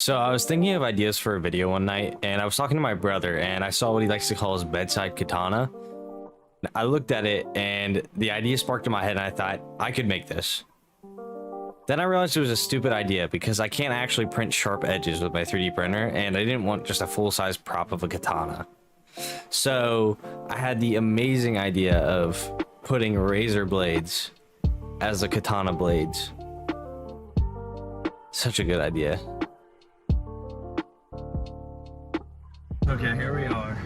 So I was thinking of ideas for a video one night, and I was talking to my brother, and I saw what he likes to call his bedside katana. I looked at it, and the idea sparked in my head, and I thought, I could make this. Then I realized it was a stupid idea, because I can't actually print sharp edges with my 3D printer, and I didn't want just a full-size prop of a katana. So I had the amazing idea of putting razor blades as the katana blades. Such a good idea. Okay, here we are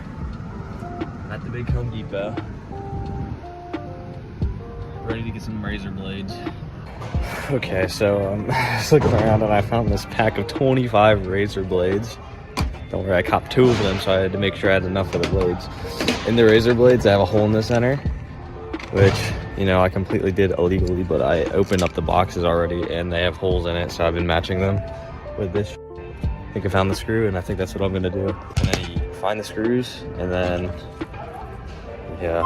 at the big Home Depot, ready to get some razor blades. Okay, so I was looking around and I found this pack of 25 razor blades. Don't worry, I copped 2 of them, so I had to make sure I had enough of the blades. In the razor blades, I have a hole in the center, which, you know, I completely did illegally, but I opened up the boxes already and they have holes in it, so I've been matching them with this. I think I found the screw, and I think that's what I'm gonna do. And then you find the screws, and then, yeah.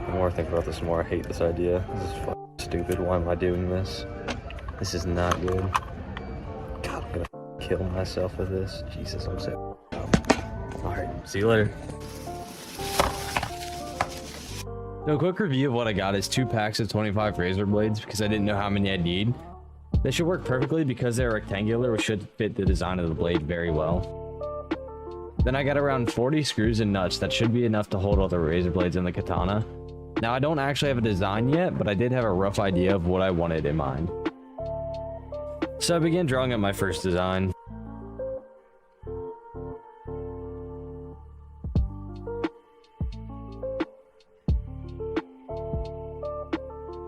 The more I think about this, the more I hate this idea. This is fucking stupid. Why am I doing this? This is not good. God, I'm gonna kill myself with this. Jesus, I'm so Alright, see you later. So a quick review of what I got is 2 packs of 25 razor blades, because I didn't know how many I'd need. They should work perfectly because they're rectangular, which should fit the design of the blade very well. Then I got around 40 screws and nuts that should be enough to hold all the razor blades in the katana. Now I don't actually have a design yet, but I did have a rough idea of what I wanted in mind. So I began drawing up my first design.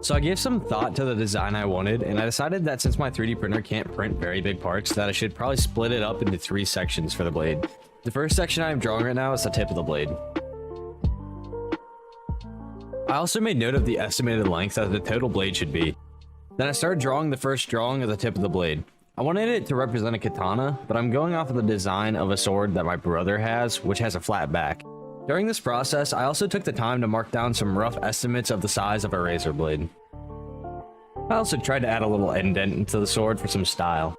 So I gave some thought to the design I wanted, and I decided that since my 3D printer can't print very big parts, that I should probably split it up into 3 sections for the blade. The first section I am drawing right now is the tip of the blade. I also made note of the estimated length that the total blade should be. Then I started drawing the first drawing of the tip of the blade. I wanted it to represent a katana, but I'm going off of the design of a sword that my brother has, which has a flat back. During this process, I also took the time to mark down some rough estimates of the size of a razor blade. I also tried to add a little indent into the sword for some style.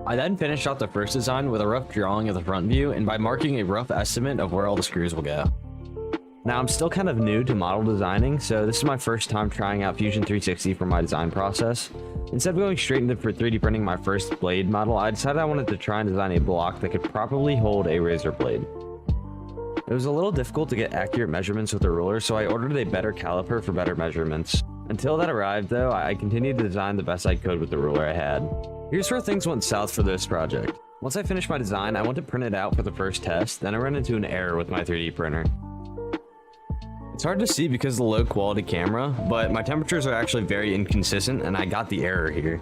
I then finished off the first design with a rough drawing of the front view and by marking a rough estimate of where all the screws will go. Now I'm still kind of new to model designing, so this is my first time trying out Fusion 360 for my design process. Instead of going straight into 3D printing my first blade model, I decided I wanted to try and design a block that could properly hold a razor blade. It was a little difficult to get accurate measurements with a ruler, so I ordered a better caliper for better measurements. Until that arrived though, I continued to design the best I could with the ruler I had. Here's where things went south for this project. Once I finished my design, I went to print it out for the first test, then I ran into an error with my 3D printer. It's hard to see because of the low quality camera, but my temperatures are actually very inconsistent and I got the error here.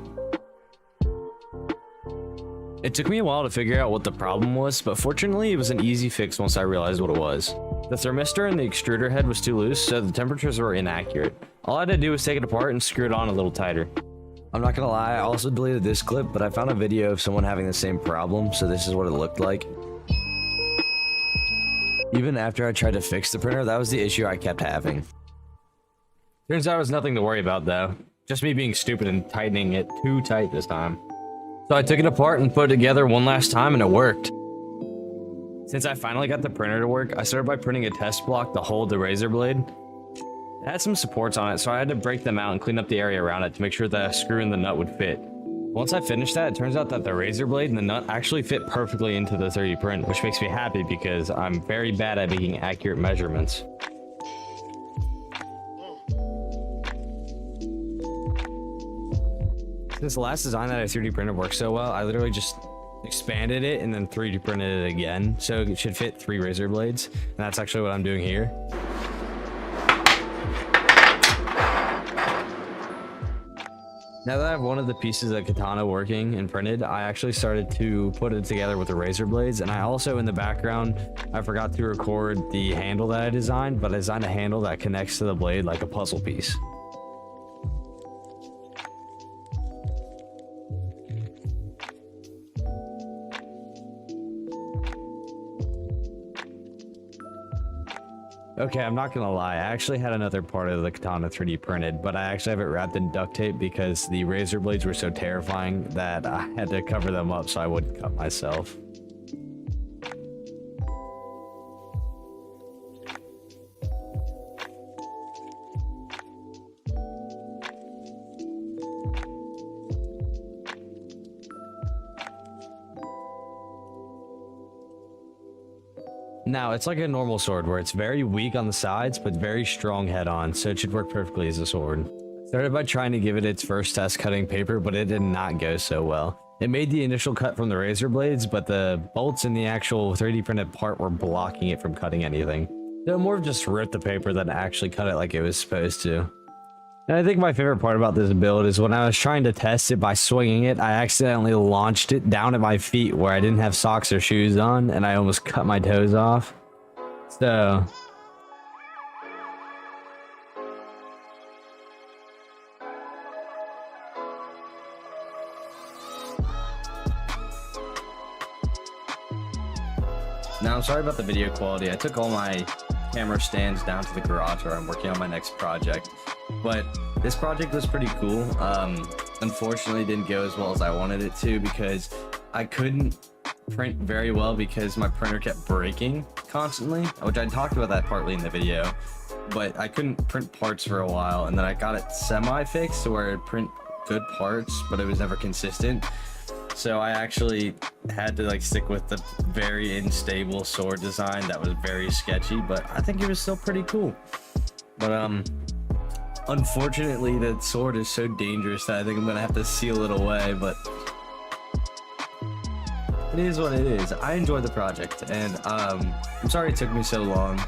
It took me a while to figure out what the problem was, but fortunately it was an easy fix once I realized what it was. The thermistor and the extruder head was too loose, so the temperatures were inaccurate. All I had to do was take it apart and screw it on a little tighter. I'm not gonna lie, I also deleted this clip, but I found a video of someone having the same problem, so this is what it looked like. Even after I tried to fix the printer, that was the issue I kept having. Turns out it was nothing to worry about though. Just me being stupid and tightening it too tight this time. So I took it apart and put it together one last time and it worked. Since I finally got the printer to work, I started by printing a test block to hold the razor blade. It had some supports on it, so I had to break them out and clean up the area around it to make sure the screw and the nut would fit. Once I finished that, it turns out that the razor blade and the nut actually fit perfectly into the 3D print, which makes me happy because I'm very bad at making accurate measurements. Since the last design that I 3D printed worked so well, I literally just expanded it and then 3D printed it again, so it should fit 3 razor blades, and that's actually what I'm doing here. Now that I have one of the pieces of katana working and printed, I actually started to put it together with the razor blades, and I also, in the background, I forgot to record the handle that I designed, but I designed a handle that connects to the blade like a puzzle piece. Okay, I'm not gonna lie. I actually had another part of the katana 3D printed, but I actually have it wrapped in duct tape because the razor blades were so terrifying that I had to cover them up so I wouldn't cut myself. Now, it's like a normal sword where it's very weak on the sides, but very strong head on, so it should work perfectly as a sword. Started by trying to give it its first test cutting paper, but it did not go so well. It made the initial cut from the razor blades, but the bolts in the actual 3D printed part were blocking it from cutting anything. So it more of just ripped the paper than actually cut it like it was supposed to. And I think my favorite part about this build is when I was trying to test it by swinging it, I accidentally launched it down at my feet where I didn't have socks or shoes on, and I almost cut my toes off. So... Now, I'm sorry about the video quality. I took all my camera stands down to the garage where I'm working on my next project. But this project was pretty cool. Unfortunately, it didn't go as well as I wanted it to because I couldn't print very well because my printer kept breaking constantly, which I talked about that partly in the video. But I couldn't print parts for a while, and then I got it semi-fixed to where it'd print good parts, but it was never consistent. So I actually had to like stick with the very unstable sword design that was very sketchy, but I think it was still pretty cool. But unfortunately the sword is so dangerous that I think I'm gonna have to seal it away, but it is what it is. I enjoyed the project, and I'm sorry it took me so long.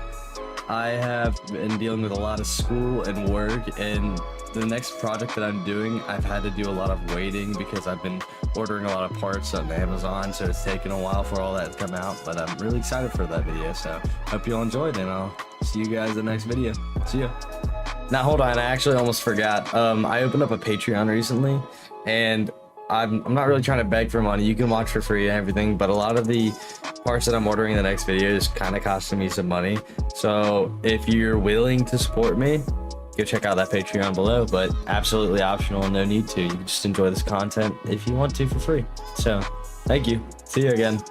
I have been dealing with a lot of school and work, and the next project that I'm doing, I've had to do a lot of waiting because I've been ordering a lot of parts on Amazon, so it's taken a while for all that to come out, but I'm really excited for that video, so hope you all enjoyed, and I'll see you guys in the next video. See ya. Now hold on, I actually almost forgot. I opened up a Patreon recently, and I'm not really trying to beg for money. You can watch for free and everything, but a lot of the parts that I'm ordering in the next video is kind of costing me some money. So if you're willing to support me, go check out that Patreon below, but absolutely optional, no need to. You can just enjoy this content if you want to for free. So thank you. See you again.